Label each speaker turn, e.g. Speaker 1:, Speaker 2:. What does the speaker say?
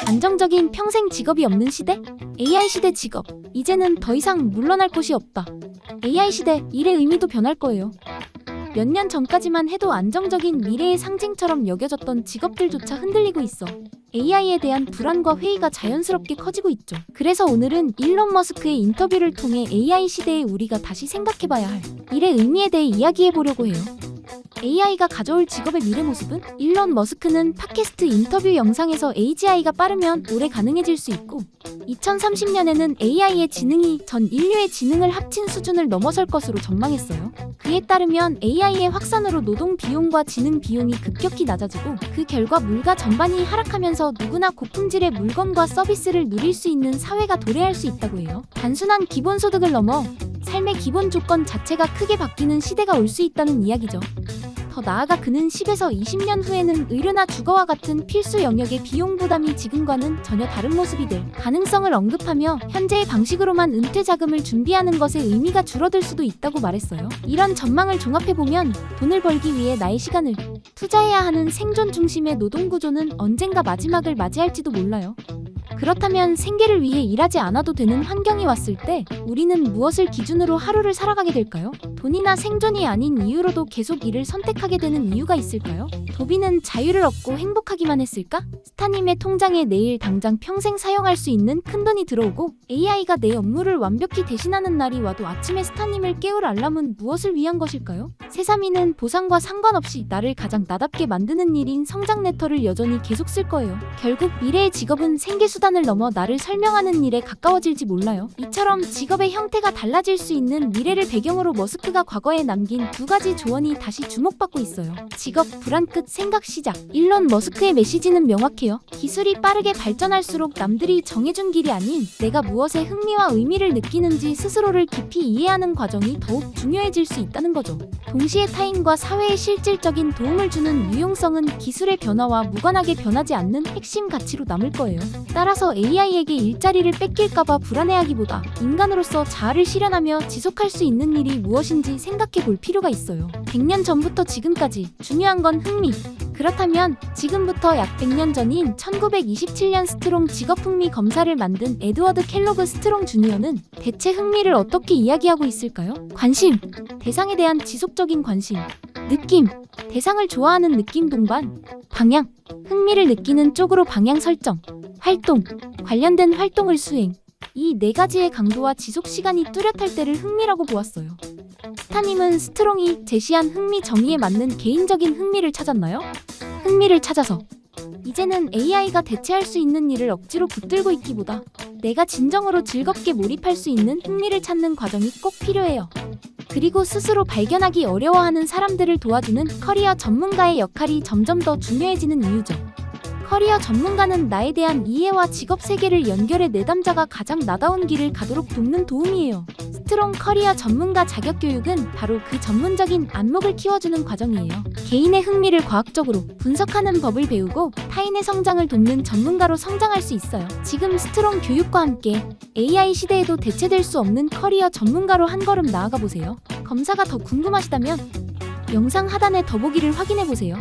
Speaker 1: 안정적인 평생 직업이 없는 시대? AI 시대 직업. 이제는 더 이상 물러날 곳이 없다. AI 시대, 일의 의미도 변할 거예요. 몇 년 전까지만 해도 안정적인 미래의 상징처럼 여겨졌던 직업들조차 흔들리고 있어. AI에 대한 불안과 회의가 자연스럽게 커지고 있죠. 그래서 오늘은 일론 머스크의 인터뷰를 통해 AI 시대에 우리가 다시 생각해봐야 할 일의 의미에 대해 이야기해보려고 해요. AI가 가져올 직업의 미래 모습은? 일론 머스크는 팟캐스트 인터뷰 영상에서 AGI가 빠르면 오래 가능해질 수 있고 2030년에는 AI의 지능이 전 인류의 지능을 합친 수준을 넘어설 것으로 전망했어요. 그에 따르면 AI의 확산으로 노동 비용과 지능 비용이 급격히 낮아지고 그 결과 물가 전반이 하락하면서 누구나 고품질의 물건과 서비스를 누릴 수 있는 사회가 도래할 수 있다고 해요. 단순한 기본소득을 넘어 삶의 기본 조건 자체가 크게 바뀌는 시대가 올 수 있다는 이야기죠. 더 나아가 그는 10에서 20년 후에는 의료나 주거와 같은 필수 영역의 비용 부담이 지금과는 전혀 다른 모습이 될 가능성을 언급하며 현재의 방식으로만 은퇴 자금을 준비하는 것의 의미가 줄어들 수도 있다고 말했어요. 이런 전망을 종합해보면 돈을 벌기 위해 나의 시간을 투자해야 하는 생존 중심의 노동 구조는 언젠가 마지막을 맞이할지도 몰라요. 그렇다면 생계를 위해 일하지 않아도 되는 환경이 왔을 때 우리는 무엇을 기준으로 하루를 살아가게 될까요? 돈이나 생존이 아닌 이유로도 계속 일을 선택하게 되는 이유가 있을까요? 도비는 자유를 얻고 행복하기만 했을까? 스타님의 통장에 내일 당장 평생 사용할 수 있는 큰돈이 들어오고 AI가 내 업무를 완벽히 대신하는 날이 와도 아침에 스타님을 깨울 알람은 무엇을 위한 것일까요? 세사미는 보상과 상관없이 나를 가장 나답게 만드는 일인 성장 레터를 여전히 계속 쓸 거예요. 결국 미래의 직업은 생계수단을 넘어 나를 설명하는 일에 가까워질지 몰라요. 이처럼 직업의 형태가 달라질 수 있는 미래를 배경으로 머스크가 과거에 남긴 두 가지 조언이 다시 주목받고 있어요. 직업 불안 끝 생각 시작. 일론 머스크의 메시지는 명확해요. 기술이 빠르게 발전할수록 남들이 정해준 길이 아닌 내가 무엇에 흥미와 의미를 느끼는지 스스로를 깊이 이해하는 과정이 더욱 중요해질 수 있다는 거죠. 동시에 타인과 사회에 실질적인 도움을 주는 유용성은 기술의 변화와 무관하게 변하지 않는 핵심 가치로 남을 거예요. 따라서 AI에게 일자리를 뺏길까봐 불안해하기보다 인간으로서 자아를 실현하며 지속할 수 있는 일이 무엇인지 생각해 볼 필요가 있어요. 100년 전부터 지금까지 중요한 건 흥미. 그렇다면 지금부터 약 100년 전인 1927년 스트롱 직업 흥미 검사를 만든 에드워드 켈로그 스트롱 주니어는 대체 흥미를 어떻게 이야기하고 있을까요? 관심, 대상에 대한 지속적인 관심. 느낌, 대상을 좋아하는 느낌 동반. 방향, 흥미를 느끼는 쪽으로 방향 설정. 활동, 관련된 활동을 수행. 이 네 가지의 강도와 지속 시간이 뚜렷할 때를 흥미라고 보았어요. 스타님은 스트롱이 제시한 흥미 정의에 맞는 개인적인 흥미를 찾았나요? 흥미를 찾아서 이제는 AI가 대체할 수 있는 일을 억지로 붙들고 있기보다 내가 진정으로 즐겁게 몰입할 수 있는 흥미를 찾는 과정이 꼭 필요해요. 그리고 스스로 발견하기 어려워하는 사람들을 도와주는 커리어 전문가의 역할이 점점 더 중요해지는 이유죠. 커리어 전문가는 나에 대한 이해와 직업 세계를 연결해 내담자가 가장 나다운 길을 가도록 돕는 도움이에요. 스트롱 커리어 전문가 자격 교육은 바로 그 전문적인 안목을 키워주는 과정이에요. 개인의 흥미를 과학적으로 분석하는 법을 배우고 타인의 성장을 돕는 전문가로 성장할 수 있어요. 지금 스트롱 교육과 함께 AI 시대에도 대체될 수 없는 커리어 전문가로 한 걸음 나아가 보세요. 검사가 더 궁금하시다면 영상 하단의 더보기를 확인해 보세요.